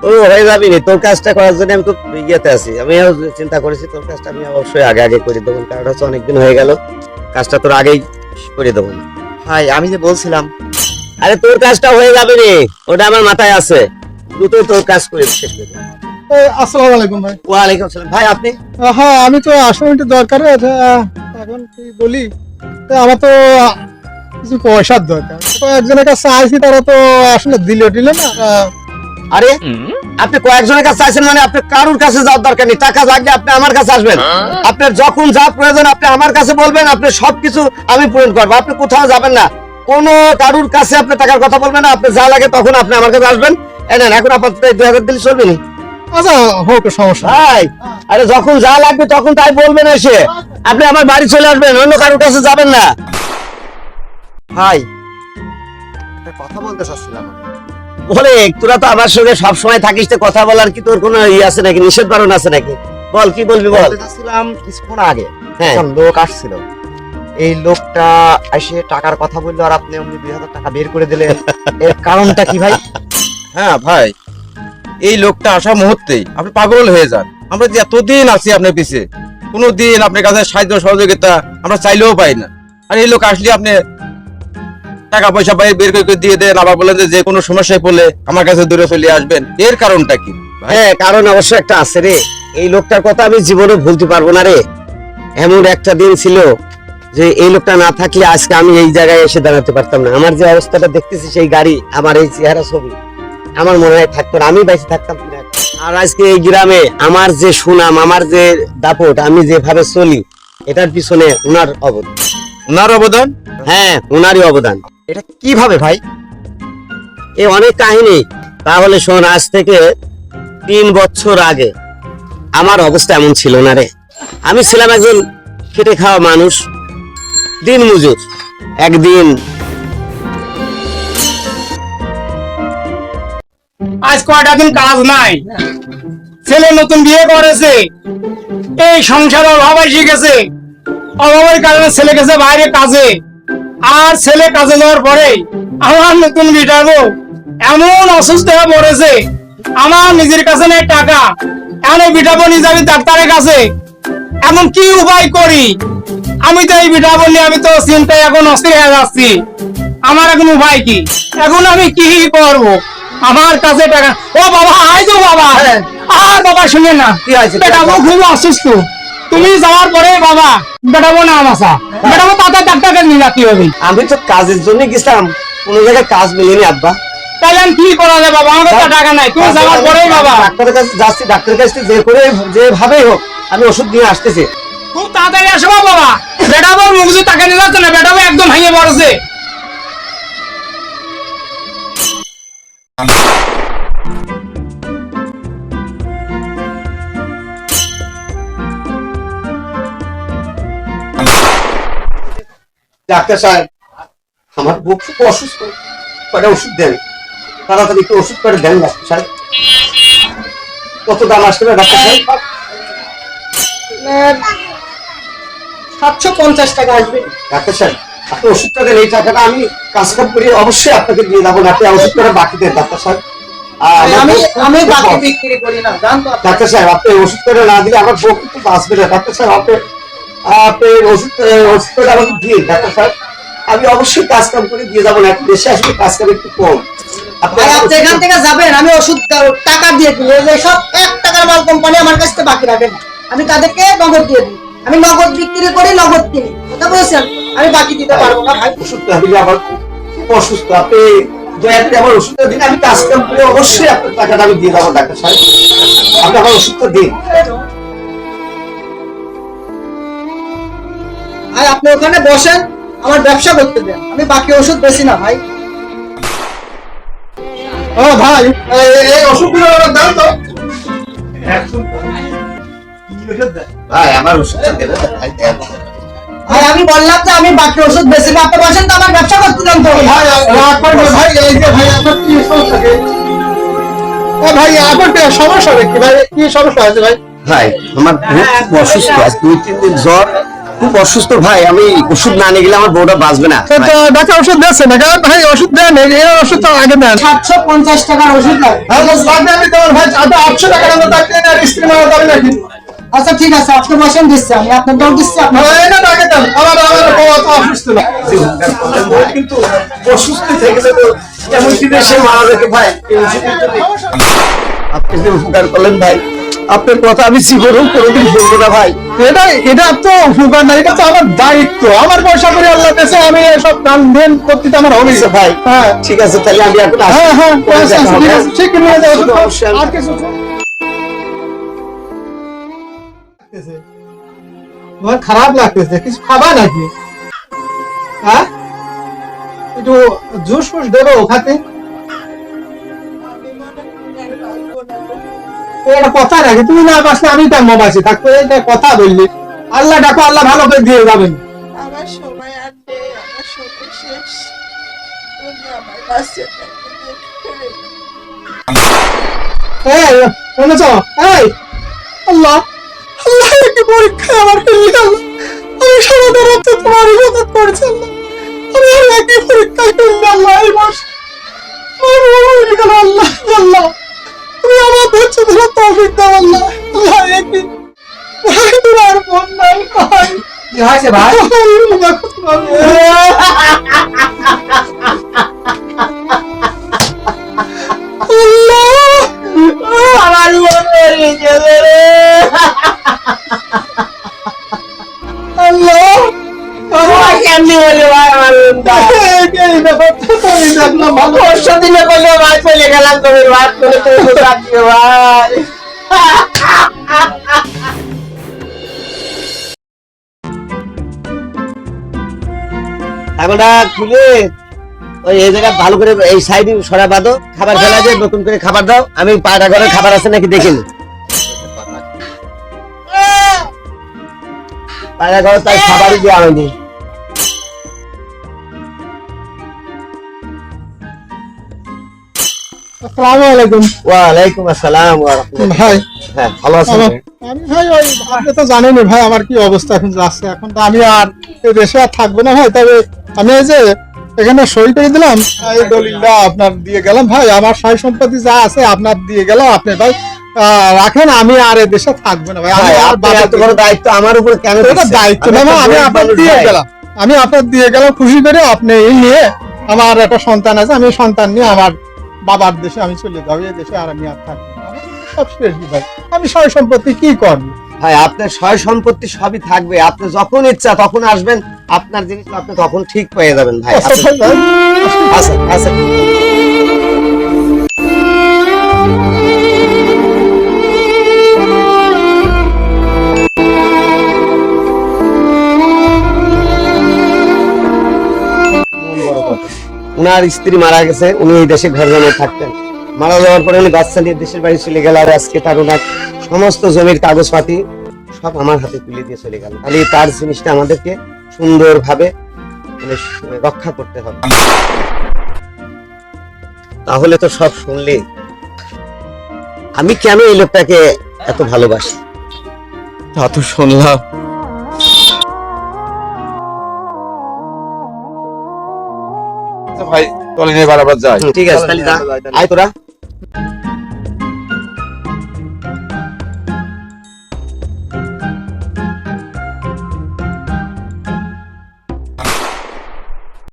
ও হয়ে যাবি নি, তোর কাজটা করার জন্য আমি খুব ইয়েতে আছি। আমিও চিন্তা করেছি তোর কাজটা আমি অবশ্যই আগে আগে করে দেবো, কারণ হচ্ছে অনেকদিন হয়ে গেল, কাজটা তোর আগেই করে দেবো। ভাই আমি যে বলছিলাম, আরে তোর কাজটা হয়ে যাবে নি, ওটা আমার মাথায় আছে, দ্রুত তোর কাজ করে শেষ করে দেবো। আসসালামু আলাইকুম ভাই। ওয়ালাইকুম আসসালাম। ভাই আপনি? হ্যাঁ আমি তো আসলে একটু দরকার আছে, এখন কি বলি, তো আমার তো কিছু পয়সার দরকার, তো একজনের কাছে চাইছি, তারা তো আসলে দিল না। আরে আপনি কয়েকজনের কাছে চাইছেন মানে আপনি কারোর কাছে যাওয়ার দরকার নেই, টাকা লাগলে আপনি আমার কাছে আসবেন, আপনার যখন যা প্রয়োজন আপনি আমার কাছে বলবেন, আপনি সবকিছু আমি পূরণ করবো, আপনি কোথাও যাবেন না, কোনো কারোর কাছে আপনি টাকার কথা বলবেন না, আপনি যা লাগে তখন আপনি আমার কাছে আসবেন। এনেন এখন আপাতত 2000 দিলে চলবে না? আচ্ছা হোক, সমস্যা নেই। ভাই আরে যখন যা লাগবে তখন তাই বলবেন, এসে আপনি আমার বাড়ি চলে আসবেন, অন্য কারোর কাছে যাবেন না। ভাই একটা কথা বলতে চাচ্ছিলাম। বলে তোরা তো আমার সঙ্গে সব সময় থাকিস, তো কথা বলার কি তোর কোনো ই আছে নাকি, নিষেধ বারণ আছে নাকি? বল কি বলবি বল। বলতে চাচ্ছিলাম কিছুক্ষণ আগে হ্যাঁ। একটা লোক আসছিল, এই লোকটা এসে টাকার কথা বললো আর আপনি অমনি 2000 টাকা বের করে দিলেন, এর কারণটা কি ভাই? হ্যাঁ ভাই, এই লোকটা আসা মুহূর্তেই আপনি পাগল হয়ে যান। আমরা যে এতদিন আছি আপনার পিছে, কোনোদিন আপনার কাছে সাহায্য সহযোগিতা আমরা চাইলেও পাই না, আর এই লোক আসলে আপনি টাকা পয়সা পাই বের করে দিয়ে দেন, আবার বলেন যে কোনো সমস্যায় পড়লে আমার কাছে দূরে চলে আসবেন, এর কারণটা কি? হ্যাঁ কারণ অবশ্য একটা আছে রে, এই লোকটার কথা আমি জীবনে ভুলতে পারবো না রে। এমন একটা দিন ছিল যে এই লোকটা না থাকলে আজকে আমি এই জায়গায় এসে দাঁড়াতে পারতাম না। আমার যে অবস্থাটা দেখতেছি, সেই গাড়ি, আমার এই চেহারা, ছবি, আমার মনে হয় থাকতো না, আমি বেঁচে থাকতাম কিনা। আর আজকে এই গ্রামে আমার যে সুনাম, আমার যে দাপট, আমি যেভাবে চলি, এটার পিছনে উনার অবদান। ওনার অবদান? হ্যাঁ উনারই অবদান। এটা কিভাবে ভাই? এই অনেক কাহিনী। তাহলে শোন, আজ থেকে 3 বছর আগে আমার অবস্থা এমন ছিল না রে। আমি ছিলাম একজন খেটে খাওয়া মানুষ, দিন মজুর। একদিন আজ কয়টা দিন কাজ নাই, ছেলে নতুন বিয়ে করেছে, এই সংসার অভাব এসে গেছে, অভাবের কারণে ছেলে গেছে বাইরে কাজে, আর ছেলে কাজে যাওয়ার পরে আমার নতুন বিটাবো এমন অসুস্থ হয়ে পড়েছে, আমার নিজের কাছে নেই টাকা, এমন বিটাবো নিয়ে যাবি ডাক্তারের কাছে, এমন কি উপায় করি? আমি তো এই বিটাবো নিয়ে আমি তো চিন্তায় এখন অস্থির হয়ে যাচ্ছি, আমার এখন উপায় কি? এখন আমি কি করব? আমার কাছে টাকা, ও বাবা আয় তো বাবা, আর বাবা শুনে না, কি হয়েছে? বেটাবো খুব অসুস্থ, তুমি যাওয়ার পরে বাবা বেটাবো না আমাসা, বেটাবো তাতে ডাক্তারকে নিয়ে যাতে হবে। আমি তো কাজের জন্য গেছিলাম, কোনো জায়গায় কাজ মিলেনি আব্বা। তাহলে আমি কি করা যায় বাবা, আমার তো টাকা নাই, তুমি যাওয়ার পরেই বাবা। ডাক্তারের কাছে যাচ্ছি, ডাক্তারের কাছে যে করে যেভাবেই হোক আমি ওষুধ নিয়ে আসতেছি। খুব তাড়াতাড়ি আসো বাবা, বেটাবো মুখে টাকা নিয়ে যাচ্ছে না, বেটাবো একদম ভেঙে পড়েছে। ডাক্তার সাহেব, আমার বুক খুব অসুস্থ, কয়টা ওষুধ দেন, তাড়াতাড়ি একটু ওষুধ করে দেন ডাক্তার সাহেব। কত দাম আসবে ডাক্তার সাহেব? 750 টাকা আসবে। ডাক্তার সাহেব আপনি ওষুধটা দেন, এই টাকাটা আমি কাজ কাম করে অবশ্যই আপনাকে দিয়ে যাবো, আপনি ওষুধ করে বাকি দেন ডাক্তার সাহেব। আমি বাকি বিক্রি করি না, জানতো ডাক্তার সাহেব আপনি ওষুধ করে না দিলে আমার বউ কিন্তু বাঁচবে না। ডাক্তার সাহেব আপনি ওষুধ করে আমাকে দিয়ে ডাক্তার সাহেব, আমি অবশ্যই কাজ কাম করে দিয়ে যাবো না, একটু বেশি আসলে কাজ কাম একটু কম। আপনি এখান থেকে যাবেন, আমি ওষুধ টাকা দিয়ে দিই, এই সব 1 টাকার মাল কোম্পানি আমার কাছে বাকি রাখে না, আমি তাদেরকে নগদ দিয়ে দিই, আমি নগদ বিক্রি করি, নগদ কিনি, কথা বলেছেন, আমি বাকি দিতে পারবো না ভাই। ওষুধটা দিলে আমার খুব অসুস্থ, আপনি দয়া করে আমার ওষুধটা দিন, আমি কাজ কাম করে অবশ্যই আপনার টাকাটা আমি দিয়ে যাবো ডাক্তার সাহেব, আপনি আমার ওষুধটা দিন। আর আপনি ওখানে বসেন, আমার ব্যবসা করতে দেন, আমি বাকি ওষুধ বেশি না ভাই। ও ভাই, এই ওষুধগুলো দাও তো। ভাই আমার ওষুধটা দেন ভাই, দেন। ভাই আমি বললাম যে আমি বাকি ওষুধ বেশি না, আপনি বসেন তো, আমার ব্যবসা করতে দেন তো। ভাই রাগ করবেন ভাই, এই যে ভাই আপনার কি সমস্যা কি? ও ভাই আপনার কি সমস্যা নাকি ভাই? কি সমস্যা আছে ভাই? ভাই আমার বুক খুব অসুস্থ, আজ 2-3 দিন জ্বর, খুব অসুস্থ ভাই, আমি ওষুধ না নিয়ে গেলে আমার বউটা বাঁচবে না। তো ডাক্তার ওষুধ দিয়েছে না ভাই? ওষুধ দেন, এই ওষুধ তো আগে দেন। 750 টাকার ওষুধ লাগে। আমি দেওয়ার ভাই 800 টাকা দাম থাকতে না, স্ত্রী মারা যাবে নাকি? আচ্ছা ঠিক আছে, আপনি বসেন, দিচ্ছি আমি, আপনার দর দিচ্ছি আপনি। এই না টাকা দেন, আমার বউ তো অসুস্থ না। কিন্তু অসুস্থ থেকে গেলে তো এমন কি দেশে মারা যেতে ভাই। এই ওষুধের জন্য আপনি যে উপকার করলেন ভাই, আপনার কথা আমি জীবনেও কোনোদিন ভুলবো না ভাই। এটা তো উপকার না, এটা তো আমার দায়িত্ব। আমার পয়সা করে আল্লাহ দেশে আমি এসব দান দেন করতে তো আমার হবে। আচ্ছা ভাই, হ্যাঁ ঠিক আছে, তাহলে আমি এখন আসি। হ্যাঁ হ্যাঁ পরে আচ্ছা, দেখা ঠিক হবে। আছে, ঠিক নিয়ে যাও। অবশ্যই আমি- আর কিছু তোমার খারাপ লাগতেছে, কিছু খাবা নাকি? হ্যাঁ, একটু জুস ফুস দেবো ওখানে। এটা কথা নাকি? তুমি না বাসলে আমি কেমন বাসি থাকবো? এটা কথা বললি। আল্লাহ ডাকো, আল্লাহ ভালো করে দিয়ে যাবেন। আমার সময় আর নেই, আমার সময় শেষ। তুমি আমার বাচ্চাটাকে দেখে এই শুনেছ? এই আল্লাহ, আল্লাহ কি পরীক্ষা আমার ফেললি আল্লাহ। আমি সারাটা রাত তোমার ইবাদত করেছি আল্লাহ। আমি আর একই পরীক্ষা করলি আল্লাহ। এই মাস আমার বড় হয়ে গেল আল্লাহ। আল্লাহ তুমি আমার ধৈর্য ধরে তৌফিক দাও আল্লাহ। আল্লাহ একই ভাই, তোর আর মন নাই ভাই। কি হয়েছে ভাই? আমার মন মরে গেছে রে। আল্লাহ তোমার কেমনি হলো ভাই আমার মনটা? পরশু দিনে বললো ভাই চলে গেলাম, তুমি ভাত করে তুমি দোকান দিও ভাই। ছাগলটা খুলে ওই এই জায়গা ভালো করে এই সাইডে সরা বাঁধো, খাবার ফেলা দিয়ে নতুন করে খাবার দাও। আমি পায়রা ঘরে খাবার আছে নাকি দেখিনি। পায়রা ঘরে তাই খাবারই দেওয়া হয়নি। আসসালামু আলাইকুম ওয়ালাইকুম আসসালাম ওয়া রাহমাতুল্লাহ। ভাই। হ্যাঁ, ভালো আছেন? আমি ভাই ওই আপনি তো জানেনই ভাই আমার কি অবস্থা এখন যাচ্ছে। এখন তো আমি আর এই দেশে আর থাকবো না ভাই। তবে আমি এই যে এখানে সই করে দিলাম, এই দলিলটা আপনার দিয়ে গেলাম ভাই। আমার সয় সম্পত্তি যা আছে আপনার দিয়ে গেলাম। আপনি ভাই রাখেন, আমি আর এই দেশে থাকবো না ভাই। আমি ভাই, আর আপনার এত বড় দায়িত্ব আমার উপর কেন এটা দিচ্ছেন? দায়িত্ব আমি না একটা ভাই, আমি গরিব আপনার মানুষ দিয়ে ভাই। গেলাম। আমি আপনার দিয়ে গেলাম খুশি করে। আপনি এই নিয়ে, আমার একটা সন্তান আছে, আমি সন্তান নিয়ে আমার বাবার দেশে আমি চলে যাবো। এই দেশে আর আমি আর থাকবো না। আমার সব শেষ ভাই। আমি সয় সম্পত্তি কি করবো? ভাই, আপনার সয় সম্পত্তি সবই থাকবে। আপনি যখন ইচ্ছা তখন আসবেন, আপনার জিনিস আপনি তখন ঠিক পেয়ে যাবেন ভাই। আচ্ছা ভাই, আচ্ছা আচ্ছা। উনার স্ত্রী মারা গেছে, উনি এই দেশে ঘর জমে থাকতেন। মারা যাওয়ার পরে উনি বাচ্চা নিয়ে দেশের বাড়ি চলে গেল। আর আজকে তার ওনার সমস্ত জমির কাগজপাতি সব আমার হাতে তুলে দিয়ে চলে গেল। খালি তার জিনিসটা আমাদেরকে সুন্দরভাবে মানে রক্ষা করতে হবে। তাহলে তো সব শুনলে আমি কেন এই লোকটাকে এত ভালোবাসি। তা তো শুনলাম। আচ্ছা ভাই, চলে নিয়ে বারবার যাই। ঠিক আছে, তাহলে যা। আয় তোরা।